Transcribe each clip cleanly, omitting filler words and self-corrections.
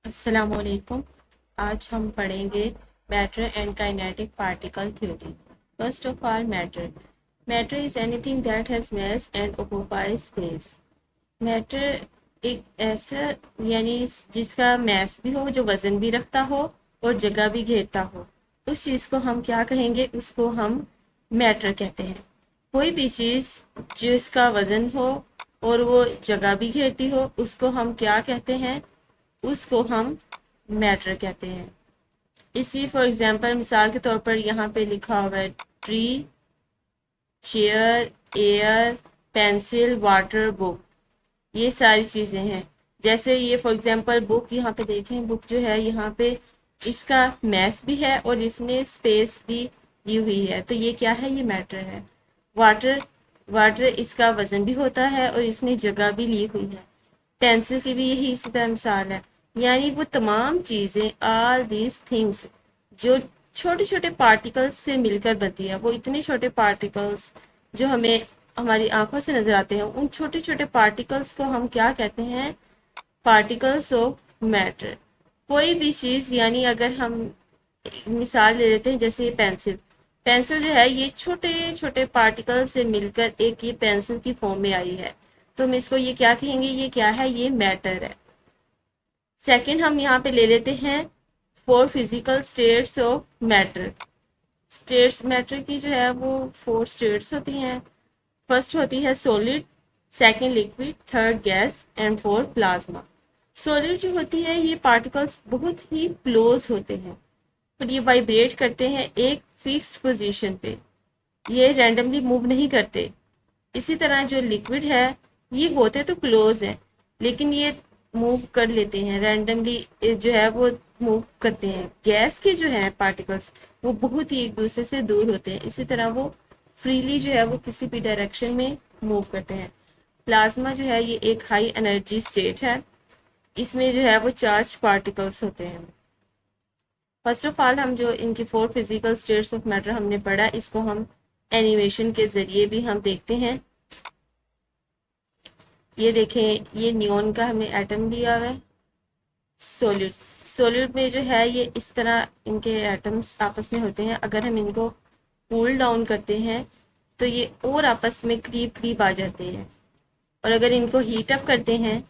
अस्सलामुअलैकुम। आज हम पढ़ेंगे matter and kinetic particle theory. First of all, matter is anything that has mass and occupies space. Matter एक ऐसा यानी जिसका मास भी हो, जो वजन भी रखता हो और जगह भी घेरता हो, उस चीज को हम क्या कहेंगे? उसको हम मैटर कहते हैं। कोई भी चीज जिसका वजन हो और वो जगह भी घेरती हो, उसको हम क्या कहते हैं? उसको हम मैटर कहते हैं। इसी फॉर एग्जांपल, मिसाल के तौर पर यहाँ पे लिखा हुआ है tree, chair, air, pencil, water, book. ये सारी चीजें हैं। जैसे ये फॉर एग्जांपल बुक, यहाँ पे देखें, बुक जो है यहाँ पे इसका मैस भी है और इसमें स्पेस भी दी हुई है, तो ये क्या है? ये मैटर है। वाटर, वाटर इसका वजन भी होता है और इसने जगह भी ली हुई है। पेंसिल की भी यही इसी तरह मिसाल है। यानी वो तमाम चीजें, ऑल दीज थिंग्स, जो छोटे छोटे पार्टिकल्स से मिलकर बनती है, वो इतने छोटे पार्टिकल्स जो हमें हमारी आंखों से नजर आते हैं, उन छोटे छोटे पार्टिकल्स को हम क्या कहते हैं? Particles of matter. कोई भी चीज, यानी अगर हम मिसाल ले लेते हैं, जैसे ये पेंसिल। पेंसिल जो है ये छोटे छोटे पार्टिकल से मिलकर एक ये पेंसिल की फॉर्म में आई है, तो हम इसको ये क्या कहेंगे? ये क्या है? ये मैटर है। सेकंड, हम यहाँ पे ले लेते हैं four physical states of matter. States matter की जो है वो फोर स्टेट्स होती हैं। फर्स्ट होती है solid, second liquid, third gas and fourth plasma. Solid जो होती है, ये पार्टिकल्स बहुत ही क्लोज होते हैं और ये वाइब्रेट करते हैं एक फिक्स्ड पोजीशन पे, ये रैंडमली मूव नहीं करते। इसी तरह जो लिक्विड है, ये होते तो क्लोज है लेकिन ये मूव कर लेते हैं रैंडमली, जो है वो मूव करते हैं। गैस के जो है पार्टिकल्स, वो बहुत ही एक दूसरे से दूर होते हैं, इसी तरह वो फ्रीली जो है वो किसी भी डायरेक्शन में मूव करते हैं। प्लाज्मा जो है, ये एक हाई एनर्जी स्टेट है। इसमें जो है वो चार्ज पार्टिकल्स होते हैं। फर्स्ट ऑफ ऑल, हम जो इनकी four physical states of matter हमने पढ़ा, इसको हम एनिमेशन के जरिए भी हम देखते हैं। ये देखें, ये नियोन का हमें एटम दिया हुआ है। सॉलिड, सॉलिड में जो है ये इस तरह इनके एटम्स आपस में होते हैं। अगर हम इनको कूल डाउन करते हैं तो ये और आपस में करीब करीब आ जाते हैं, और अगर इनको हीट अप करते हैं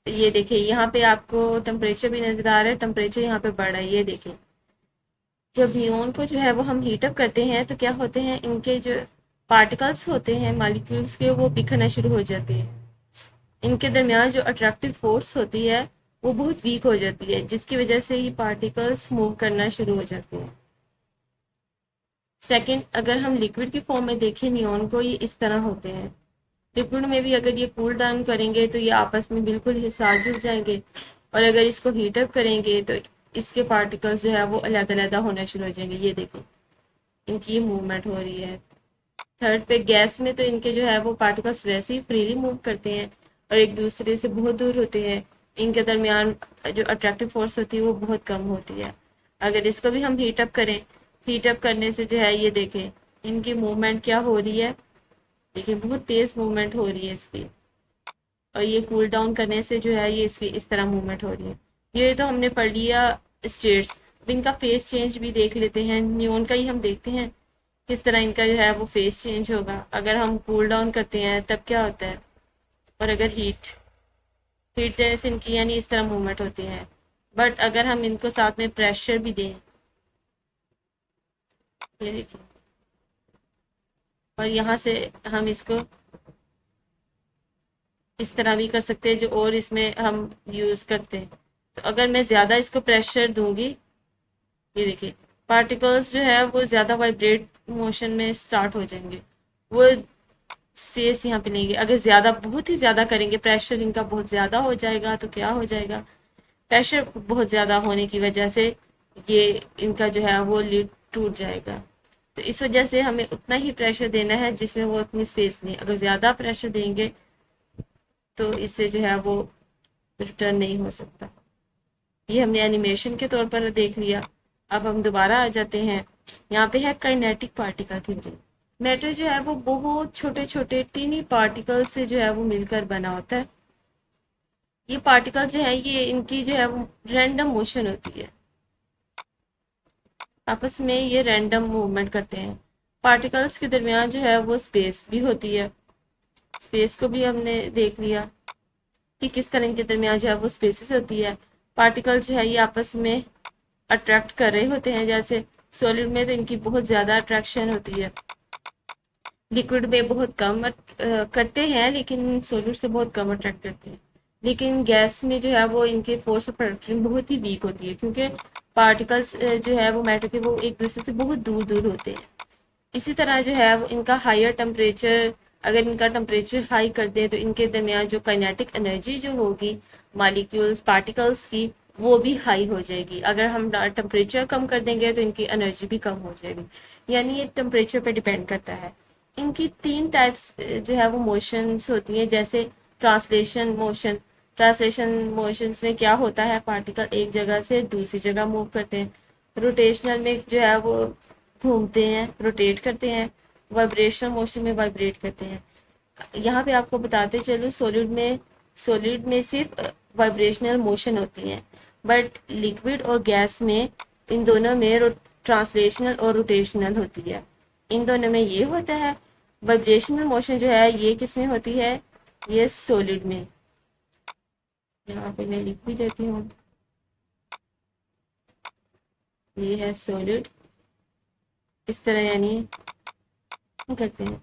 तो ये देखिए, यहाँ पे आपको टेम्परेचर भी नजर आ रहा है, टेम्परेचर यहाँ पे बढ़ रहा है। ये देखिए, जब नियोन को जो है वो हम हीट अप करते हैं तो क्या होते हैं? इनके जो पार्टिकल्स होते हैं मॉलिक्यूल्स के, वो बिखरना शुरू हो जाते हैं। इनके दरमियान जो अट्रैक्टिव फोर्स होती है, वो बहुत वीक हो जाती है, जिसकी वजह से ये पार्टिकल्स मूव करना शुरू हो जाते हैं। सेकंड, अगर हम लिक्विड की फॉर्म में देखें नियोन को, ये इस तरह होते हैं। लिक्विड में भी अगर ये कूल डाउन करेंगे तो ये आपस में बिल्कुल ही साथ जुड़ जाएंगे, और अगर इसको हीट अप करेंगे तो इसके पार्टिकल्स जो है वो अलग अलग होना शुरू हो जाएंगे। ये देखो, इनकी ये मूवमेंट हो रही है। थर्ड पे, गैस में तो इनके जो है वो पार्टिकल्स वैसे ही फ्रीली मूव करते हैं और एक दूसरे से बहुत दूर होते हैं। इनके दरमियान जो अट्रैक्टिव फोर्स होती है वो बहुत कम होती है। अगर इसको भी हम हीट अप करें, हीट अप करने से जो है ये देखें, इनकी मूवमेंट क्या हो रही है। देखिए, बहुत तेज मूवमेंट हो रही है इसकी, और ये कूल डाउन करने से जो है ये इसकी इस तरह मूवमेंट हो रही है। ये तो हमने पढ़ लिया स्टेट्स। अब इनका फेस चेंज भी देख लेते हैं। न्यून का ही हम देखते हैं किस तरह इनका जो है वो फेस चेंज होगा। अगर हम कूल डाउन करते हैं तब क्या होता है, और अगर हीट हीट देने से इनकी यानी इस तरह मूवमेंट होती है। बट अगर हम इनको साथ में प्रेशर भी दें, ये देखिए, और यहाँ से हम इसको इस तरह भी कर सकते हैं, जो और इसमें हम यूज करते हैं। तो अगर मैं ज्यादा इसको प्रेशर दूंगी, ये देखिए, पार्टिकल्स जो है वो ज्यादा वाइब्रेट मोशन में स्टार्ट हो जाएंगे, वो स्पेस यहाँ पे नहीं है। अगर ज्यादा, बहुत ही ज्यादा करेंगे, प्रेशर इनका बहुत ज्यादा हो जाएगा, तो क्या हो जाएगा? प्रेशर बहुत ज्यादा होने की वजह से ये इनका जो है वो लिड टूट जाएगा। तो इस वजह से हमें उतना ही प्रेशर देना है जिसमें वो उतनी स्पेस नहीं। अगर ज्यादा प्रेशर देंगे तो इससे जो है वो रिटर्न नहीं हो सकता। ये हमने एनिमेशन के तौर पर देख लिया। अब हम दोबारा आ जाते हैं, यहाँ पे है काइनेटिक पार्टिकल थ्योरी। मैटर जो है वो बहुत छोटे छोटे टीनी पार्टिकल से जो है वो मिलकर बना होता है। ये पार्टिकल जो है ये इनकी जो है रैंडम मोशन होती है, आपस में ये रैंडम मूवमेंट करते हैं। पार्टिकल्स के दरमियान जो है वो स्पेस भी होती है, स्पेस को भी हमने देख लिया कि किस तरह इनके दरमियान जो है वो स्पेसेस होती है। पार्टिकल जो है ये आपस में अट्रैक्ट कर रहे होते हैं, जैसे सॉलिड में तो इनकी बहुत ज़्यादा अट्रैक्शन होती है, लिक्विड में बहुत कम करते हैं, लेकिन सॉलिड से बहुत कम अट्रैक्ट करते हैं। लेकिन गैस में जो है वो इनके फोर्स ऑफ अट्रैक्शन बहुत ही वीक होती है, क्योंकि पार्टिकल्स जो है वो मैटर के वो एक दूसरे से बहुत दूर दूर होते हैं। इसी तरह जो है वो इनका हायर टेम्परेचर, अगर इनका टेम्परेचर हाई कर दे तो इनके दरमियान जो काइनेटिक एनर्जी जो होगी मॉलिक्यूल्स पार्टिकल्स की, वो भी हाई हो जाएगी। अगर हम टेम्परेचर कम कर देंगे तो इनकी एनर्जी भी कम हो जाएगी। यानी ये टेम्परेचर पे डिपेंड करता है। इनकी तीन टाइप्स जो है वो मोशंस होती हैं, जैसे ट्रांसलेशन मोशन। ट्रांसलेशन मोशंस में क्या होता है, पार्टिकल एक जगह से दूसरी जगह मूव करते हैं। रोटेशनल में जो है वो घूमते हैं, रोटेट करते हैं। वाइब्रेशनल मोशन में वाइब्रेट करते हैं। यहाँ पे आपको बताते चलो, सॉलिड में सिर्फ वाइब्रेशनल मोशन होती है, बट लिक्विड और गैस में इन दोनों में ट्रांसलेशनल और रोटेशनल होती है। इन दोनों में ये होता है। वाइब्रेशनल मोशन जो है ये किस में होती है, ये सॉलिड में। यहाँ पे मैं लिख भी देती हूँ, ये है सॉलिड, इस तरह यानी करते हैं।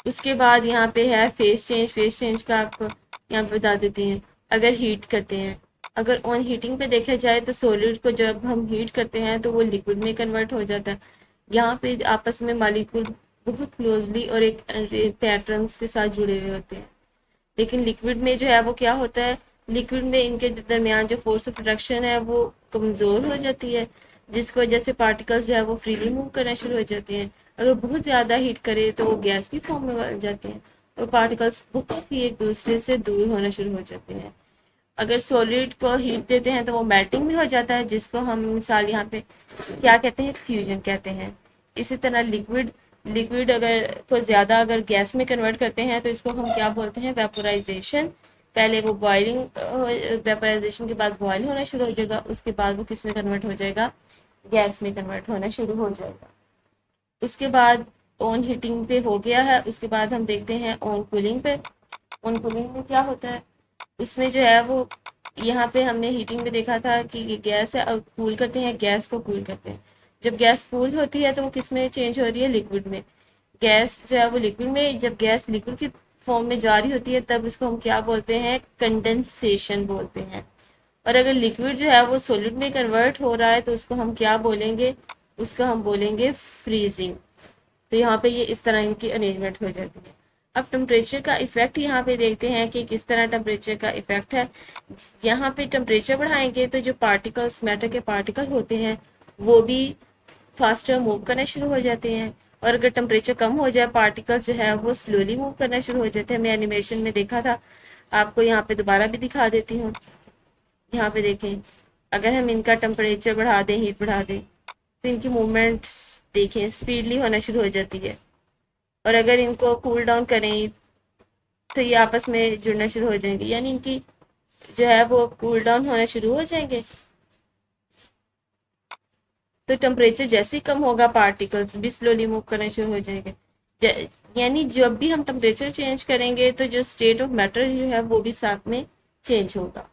उसके बाद यहाँ पे है फेस चेंज। फेस चेंज का आपको यहाँ पे बता देती हैं। अगर हीट करते हैं, अगर ऑन हीटिंग पे देखा जाए तो सॉलिड को जब हम हीट करते हैं तो वो लिक्विड में कन्वर्ट हो जाता है। यहाँ पे आपस में मॉलिक्यूल बहुत क्लोजली और एक पैटर्न्स के साथ जुड़े हुए होते हैं। लेकिन लिक्विड में जो है वो क्या होता है, लिक्विड में इनके दरमियान जो फोर्स ऑफ अट्रैक्शन है वो कमज़ोर हो जाती है, जिसकी वजह से पार्टिकल्स जो है वो फ्रीली मूव करना शुरू हो जाते हैं। अगर बहुत ज़्यादा हीट करे तो वो गैस की फॉर्म में बन जाते हैं और पार्टिकल्स बहुत ही एक दूसरे से दूर होना शुरू हो जाते हैं। अगर सॉलिड को हीट देते हैं तो वो मेल्टिंग भी हो जाता है, जिसको हम मिसाल यहाँ पे क्या कहते हैं, फ्यूजन कहते हैं। इसी तरह लिक्विड अगर को ज़्यादा अगर गैस में कन्वर्ट करते हैं तो इसको हम क्या बोलते हैं, वेपोराइजेशन। पहले वो बॉइलिंग, वेपोराइजेशन के बाद बॉयल होना शुरू हो जाएगा, उसके बाद वो किस में कन्वर्ट हो जाएगा, गैस में कन्वर्ट होना शुरू हो जाएगा। उसके बाद ऑन हीटिंग पे हो गया है, उसके बाद हम देखते हैं ऑन कूलिंग पे। ऑन कूलिंग में क्या होता है, उसमें जो है वो यहाँ पे हमने हीटिंग में देखा था कि ये गैस है, अब कूल करते हैं, गैस को कूल करते हैं। जब गैस कूल होती है तो वो किस में चेंज हो रही है, लिक्विड में। गैस जो है वो लिक्विड में, जब गैस लिक्विड की फॉर्म में जा रही होती है तब उसको हम क्या बोलते हैं, कंडेंसेशन बोलते हैं। और अगर लिक्विड जो है वो सॉलिड में कन्वर्ट हो रहा है तो उसको हम क्या बोलेंगे, उसको हम बोलेंगे फ्रीजिंग। तो यहाँ पे ये इस तरह इनकी अरेंजमेंट हो जाती है। अब टेम्परेचर का इफेक्ट यहाँ पे देखते हैं कि किस तरह टेम्परेचर का इफेक्ट है। यहाँ पे टेम्परेचर बढ़ाएंगे तो जो पार्टिकल्स, मैटर के पार्टिकल होते हैं, वो भी फास्टर मूव करना शुरू हो जाते हैं। और अगर टेम्परेचर कम हो जाए, पार्टिकल्स जो है वो स्लोली मूव करना शुरू हो जाते हैं। मैं एनिमेशन में देखा था, आपको यहाँ पे दोबारा भी दिखा देती हूँ। यहाँ पे देखें, अगर हम इनका टेम्परेचर बढ़ा दें, हीट बढ़ा दें, तो इनकी मूवमेंट्स देखें स्पीडली होना शुरू हो जाती है। और अगर इनको कूल डाउन करें तो ये आपस में जुड़ना शुरू हो जाएंगे, यानी इनकी जो है वो कूल डाउन होना शुरू हो जाएंगे। तो टेम्परेचर जैसे ही कम होगा, पार्टिकल्स भी स्लोली मूव करना शुरू हो जाएंगे। यानी जब भी हम टेम्परेचर चेंज करेंगे तो जो स्टेट ऑफ मैटर जो है वो भी साथ में चेंज होगा।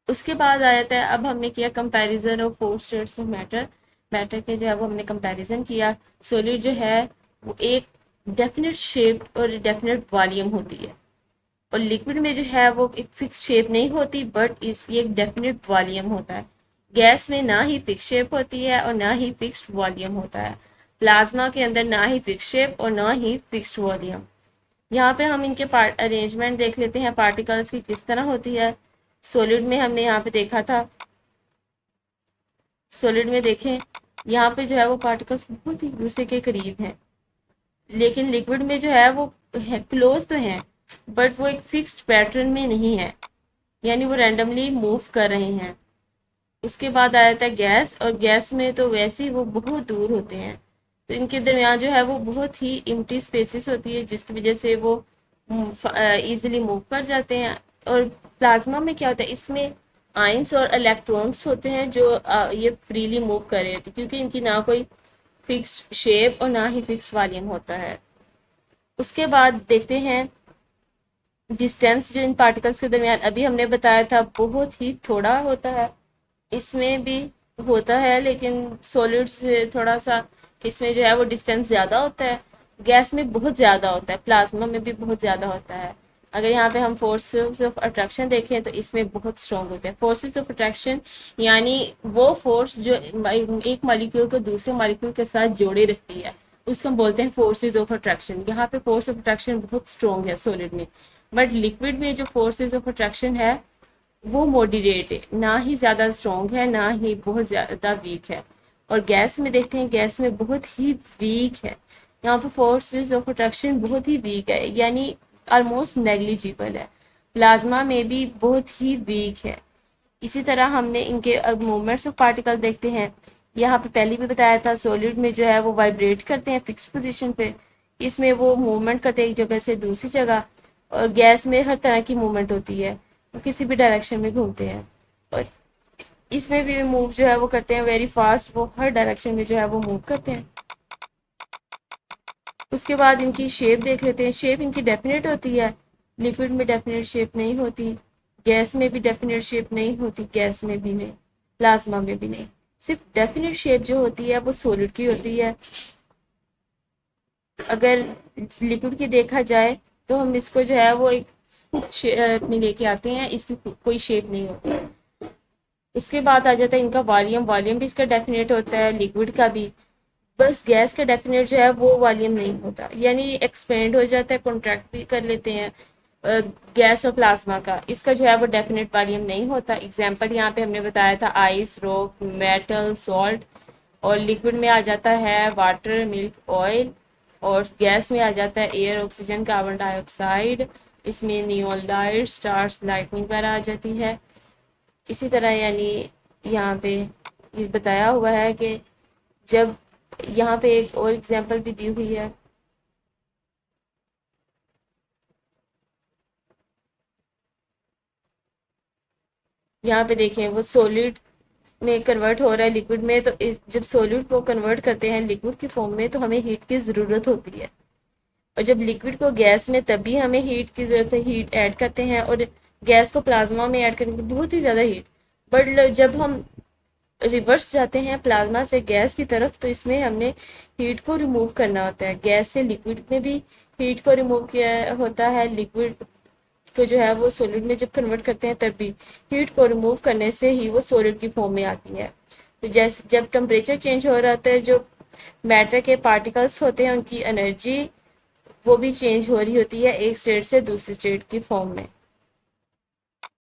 उसके बाद आ जाता है, अब हमने किया comparison of four states of matter. Matter के जो है वो हमने कंपैरिजन किया। सॉलिड जो है वो एक डेफिनेट शेप और डेफिनेट वॉल्यूम होती है, और लिक्विड में जो है वो एक फिक्स शेप नहीं होती, बट इसकी एक डेफिनेट वॉल्यूम होता है। गैस में ना ही फिक्स शेप होती है और ना ही फिक्स्ड वॉल्यूम होता है। प्लाज्मा के अंदर ना ही फिक्स शेप और ना ही फिक्स्ड वॉल्यूम। यहाँ पे हम इनके पार्ट अरेंजमेंट देख लेते हैं, पार्टिकल्स की किस तरह होती है। सॉलिड में हमने यहाँ पे देखा था, सॉलिड में देखें यहाँ पे जो है वो पार्टिकल्स बहुत ही एक दूसरे के करीब हैं, लेकिन लिक्विड में जो है वो है क्लोज तो हैं, बट वो एक फिक्स्ड पैटर्न में नहीं है, यानी वो रैंडमली मूव कर रहे हैं। उसके बाद आ जाता है गैस, और गैस में तो वैसे ही वो बहुत दूर होते हैं, तो इनके दरमियान जो है वो बहुत ही एम्प्टी स्पेसेस होती है, जिसकी वजह से वो इजीली मूव कर जाते हैं। और प्लाज्मा में क्या होता है, इसमें आयंस और इलेक्ट्रॉन्स होते हैं जो ये फ्रीली मूव कर रहे होते हैं, क्योंकि इनकी ना कोई फिक्स शेप और ना ही फिक्स वॉल्यूम होता है। उसके बाद देखते हैं डिस्टेंस जो इन पार्टिकल्स के दरमियान अभी हमने बताया था बहुत ही थोड़ा होता है, इसमें भी होता है, लेकिन सॉलिड से थोड़ा सा इसमें जो है वो डिस्टेंस ज़्यादा होता है। गैस में बहुत ज़्यादा होता है, प्लाज्मा में भी बहुत ज़्यादा होता है। अगर यहाँ पे हम फोर्सेस ऑफ अट्रैक्शन देखें तो इसमें बहुत स्ट्रॉन्ग होते हैं। फोर्सेस ऑफ अट्रैक्शन यानी वो फोर्स जो एक मॉलिक्यूल को दूसरे मॉलिक्यूल के साथ जोड़े रखती है, उसको हम बोलते हैं फोर्सेस ऑफ अट्रैक्शन। यहाँ पे फोर्स ऑफ अट्रैक्शन बहुत स्ट्रॉन्ग है सॉलिड में, बट लिक्विड में जो फोर्सेस ऑफ अट्रैक्शन है वो मॉडरेट है, ना ही ज्यादा स्ट्रॉन्ग है ना ही बहुत ज्यादा वीक है। और गैस में देखते हैं, गैस में बहुत ही वीक है, यहाँ पे फोर्सेस ऑफ अट्रैक्शन बहुत ही वीक है, यानी ऑलमोस्ट नेग्लिजिबल है। प्लाज्मा में भी बहुत ही वीक है। इसी तरह हमने इनके अब मूवमेंट्स ऑफ पार्टिकल देखते हैं। यहाँ पे पहले भी बताया था सॉलिड में जो है वो वाइब्रेट करते हैं फिक्स पोजीशन पे, इसमें वो मूवमेंट करते हैं एक जगह से दूसरी जगह। और गैस में हर तरह की मूवमेंट होती है, वो किसी भी डायरेक्शन में घूमते हैं। और इसमें भी मूव जो है वो करते हैं वेरी फास्ट, वो हर डायरेक्शन में जो है वो मूव करते हैं। उसके बाद इनकी शेप देख लेते हैं। शेप इनकी डेफिनेट होती है, लिक्विड में डेफिनेट शेप नहीं होती, गैस में भी डेफिनेट शेप नहीं होती, गैस में भी नहीं, प्लाज्मा में भी नहीं। सिर्फ डेफिनेट शेप जो होती है वो सॉलिड की होती है। अगर लिक्विड की देखा जाए तो हम इसको जो है वो एक शेप में लेके आते हैं, इसकी कोई शेप नहीं होती है। उसके बाद आ जाता है इनका वॉल्यूम। वॉल्यूम भी इसका डेफिनेट होता है, लिक्विड का भी। बस गैस का डेफिनेट जो है वो वॉल्यूम नहीं होता, यानी एक्सपेंड हो जाता है, कॉन्ट्रैक्ट भी कर लेते हैं। गैस और प्लाज्मा का इसका जो है वो डेफिनेट वॉल्यूम नहीं होता। एग्जांपल यहाँ पे हमने बताया था आइस, रॉक, मेटल, सॉल्ट। और लिक्विड में आ जाता है वाटर, मिल्क, ऑयल। और गैस में आ जाता है एयर, ऑक्सीजन, कार्बन डाइऑक्साइड। इसमें नियॉन लाइट, स्टार्स, लाइटनिंग वगैरह आ जाती है। इसी तरह यानी यहाँ पे ये बताया हुआ है कि जब यहाँ पे एक और एग्जांपल भी दी हुई है। यहाँ पे देखें वो सॉलिड में कन्वर्ट हो रहा है लिक्विड में, तो जब सॉलिड को कन्वर्ट करते हैं लिक्विड की फॉर्म में तो हमें हीट की ज़रूरत होती है। और जब लिक्विड को गैस में तभी हमें हीट की ज़रूरत है, हीट ऐड करते हैं। और गैस को प्लाज्मा में ऐड करने की बहुत ही ज़्यादा हीट। बट जब हम रिवर्स जाते हैं प्लाज्मा से गैस की तरफ तो इसमें हमने हीट को रिमूव करना होता है। गैस से लिक्विड में भी हीट को रिमूव किया होता है, लिक्विड को जो है वो सॉलिड में जब कन्वर्ट करते हैं तब भी हीट को रिमूव करने से ही वो सॉलिड की फॉर्म में आती है। तो जैसे जब टेम्परेचर चेंज हो रहा होता है, जो मैटर के पार्टिकल्स होते हैं उनकी एनर्जी वो भी चेंज हो रही होती है एक स्टेट से दूसरी स्टेट की फॉर्म में।